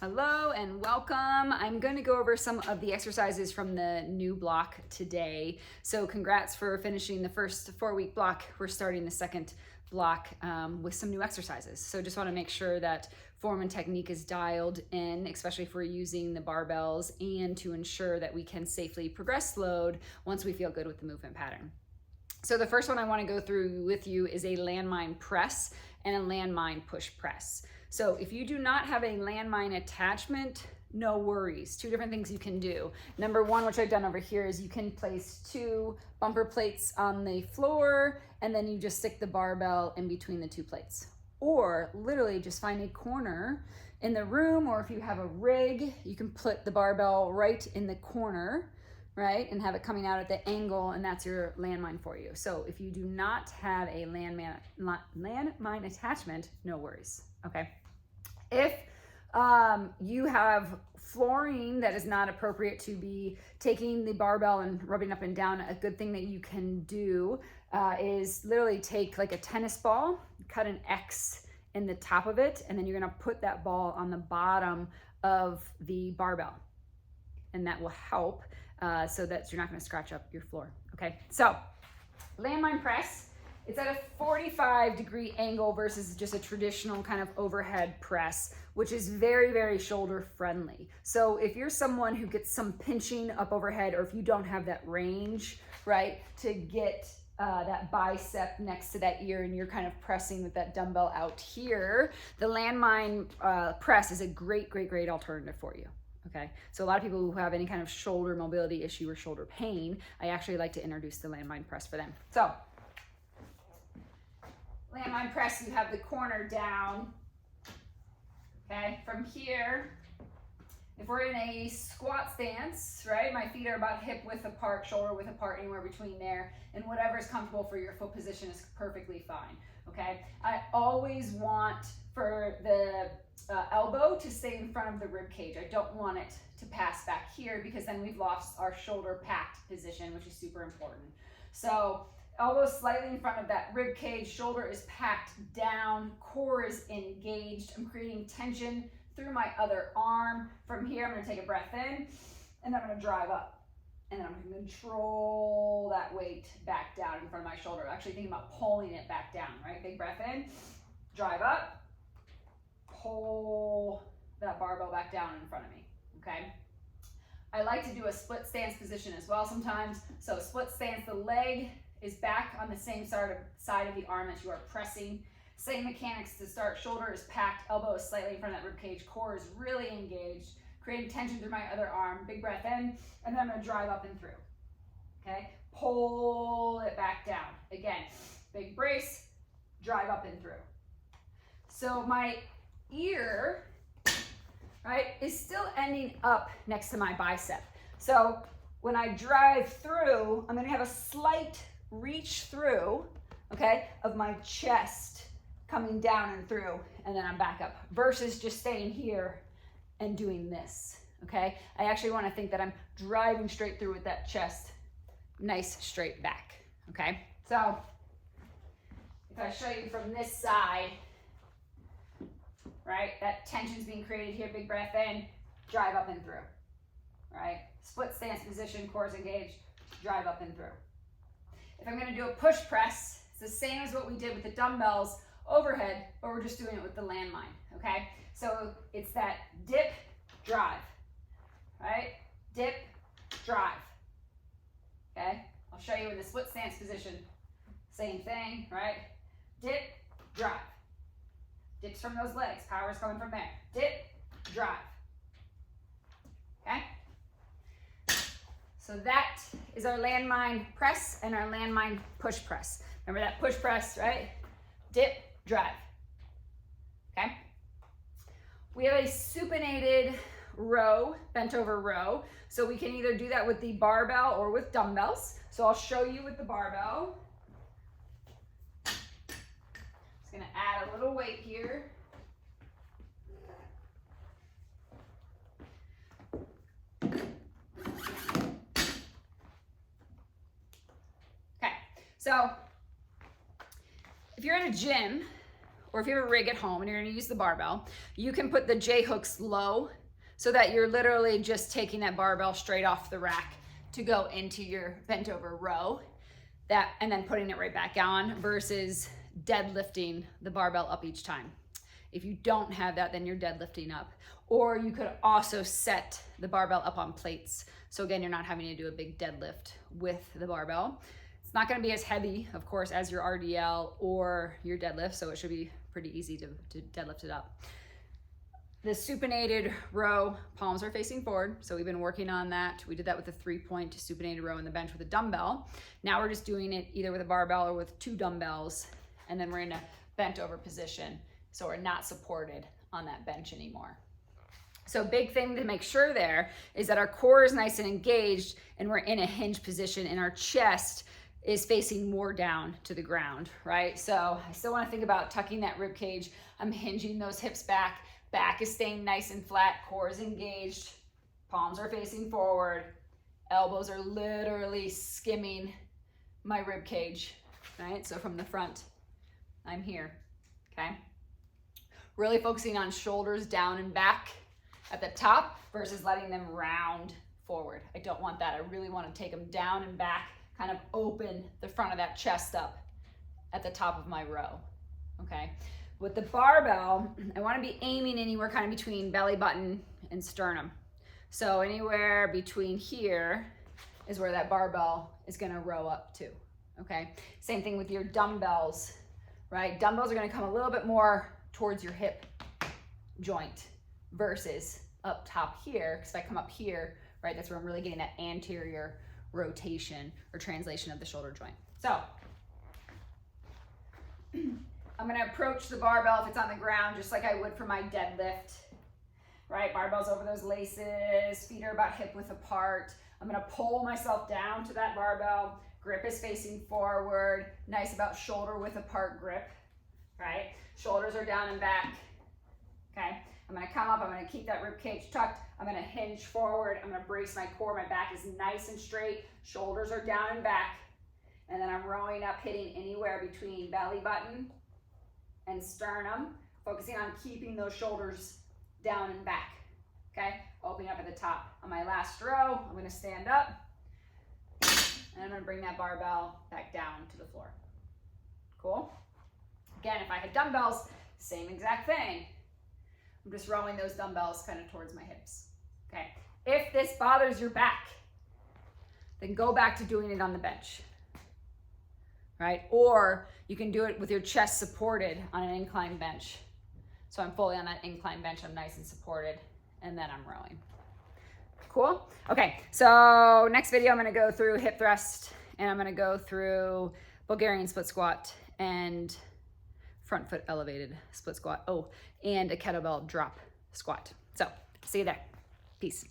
Hello and welcome. I'm going to go over some of the exercises from the new block today. So congrats for finishing the first 4-week block. We're starting the second block with some new exercises. So just want to make sure that form and technique is dialed in, especially if we're using the barbells, and to ensure that we can safely progress load once we feel good with the movement pattern. So the first one I want to go through with you is a landmine press and a landmine push press. So if you do not have a landmine attachment, no worries. Two different things you can do. Number one, which I've done over here, is you can place 2 bumper plates on the floor and then you just stick the barbell in between the 2 plates. Or literally just find a corner in the room, or if you have a rig, you can put the barbell right in the corner, right, and have it coming out at the angle, and that's your landmine for you. So if you do not have a landmine attachment, no worries, okay? If you have flooring that is not appropriate to be taking the barbell and rubbing up and down, a good thing that you can do is literally take like a tennis ball, cut an X in the top of it, and then you're gonna put that ball on the bottom of the barbell. And that will help so that you're not gonna scratch up your floor, okay? So, landmine press, it's at a 45-degree angle versus just a traditional kind of overhead press, which is very, very shoulder friendly. So if you're someone who gets some pinching up overhead, or if you don't have that range, right, to get that bicep next to that ear and you're kind of pressing with that dumbbell out here, the landmine press is a great, great, great alternative for you. Okay, so a lot of people who have any kind of shoulder mobility issue or shoulder pain, I actually like to introduce the landmine press for them. So, landmine press, you have the corner down. Okay, from here, if we're in a squat stance, right, my feet are about hip width apart, shoulder width apart, anywhere between there, and whatever is comfortable for your foot position is perfectly fine. Okay, I always want for the elbow to stay in front of the rib cage. I don't want it to pass back here, because then we've lost our shoulder packed position, which is super important. So elbow slightly in front of that rib cage, shoulder is packed down, core is engaged. I'm creating tension through my other arm. From here, I'm gonna take a breath in, and I'm gonna drive up. And then I'm gonna control that weight back down in front of my shoulder. Actually thinking about pulling it back down, right? Big breath in, drive up, pull that barbell back down in front of me, okay? I like to do a split stance position as well sometimes. So split stance, the leg is back on the same side of the arm that you are pressing. Same mechanics to start. Shoulder is packed, elbow is slightly in front of that rib cage, core is really engaged, creating tension through my other arm. Big breath in, and then I'm gonna drive up and through, okay? Pull it back down. Again, big brace, drive up and through. So my ear, right, is still ending up next to my bicep. So when I drive through, I'm gonna have a slight reach through, okay, of my chest coming down and through, and then I'm back up, versus just staying here and doing this, okay? I actually wanna think that I'm driving straight through with that chest, nice straight back, okay? So if I show you from this side, right, that tension's being created here, big breath in, drive up and through, right? Split stance position, core is engaged, drive up and through. If I'm gonna do a push press, it's the same as what we did with the dumbbells overhead, but we're just doing it with the landmine, okay? So it's that dip, drive, right? Dip, drive, okay? I'll show you in the split stance position, same thing, right? Dip, drive. Dips from those legs, power is coming from there. Dip, drive, okay? So that is our landmine press and our landmine push press. Remember that push press, right? Dip, drive, okay? We have a supinated row, bent over row. So we can either do that with the barbell or with dumbbells. So I'll show you with the barbell. Just gonna add a little weight here. Okay, so if you're in a gym or if you have a rig at home and you're gonna use the barbell, you can put the J hooks low so that you're literally just taking that barbell straight off the rack to go into your bent over row, and then putting it right back on versus deadlifting the barbell up each time. If you don't have that, then you're deadlifting up. Or you could also set the barbell up on plates. So again, you're not having to do a big deadlift with the barbell. It's not gonna be as heavy, of course, as your RDL or your deadlift, so it should be pretty easy to deadlift it up. The supinated row, palms are facing forward. So we've been working on that. We did that with a 3-point supinated row in the bench with a dumbbell. Now we're just doing it either with a barbell or with 2 dumbbells, and then we're in a bent over position. So we're not supported on that bench anymore. So big thing to make sure there is that our core is nice and engaged and we're in a hinge position and our chest is facing more down to the ground, right? So I still wanna think about tucking that rib cage. I'm hinging those hips back. Back is staying nice and flat, core is engaged, palms are facing forward, elbows are literally skimming my rib cage, right? So from the front, I'm here, okay? Really focusing on shoulders down and back at the top versus letting them round forward. I don't want that. I really want to take them down and back, kind of open the front of that chest up at the top of my row, okay? With the barbell, I want to be aiming anywhere kind of between belly button and sternum. So anywhere between here is where that barbell is going to row up to, okay? Same thing with your dumbbells, right? Dumbbells are going to come a little bit more towards your hip joint versus up top here, because if I come up here, right, that's where I'm really getting that anterior rotation or translation of the shoulder joint. So I'm gonna approach the barbell if it's on the ground, just like I would for my deadlift, right? Barbell's over those laces, feet are about hip width apart. I'm gonna pull myself down to that barbell, grip is facing forward, nice about shoulder width apart grip, right? Shoulders are down and back, okay? I'm gonna come up, I'm gonna keep that rib cage tucked, I'm gonna hinge forward, I'm gonna brace my core, my back is nice and straight, shoulders are down and back, and then I'm rowing up, hitting anywhere between belly button and sternum, focusing on keeping those shoulders down and back, okay? Opening up at the top. On my last row, I'm gonna stand up, and I'm gonna bring that barbell back down to the floor. Cool? Again, if I had dumbbells, same exact thing. I'm just rowing those dumbbells kind of towards my hips, okay? If this bothers your back, then go back to doing it on the bench, right? Or you can do it with your chest supported on an incline bench. So I'm fully on that incline bench, I'm nice and supported, and then I'm rowing. Cool? Okay, so next video I'm gonna go through hip thrust, and I'm gonna go through Bulgarian split squat and front foot elevated split squat. Oh, and a kettlebell drop squat. So see you there. Peace.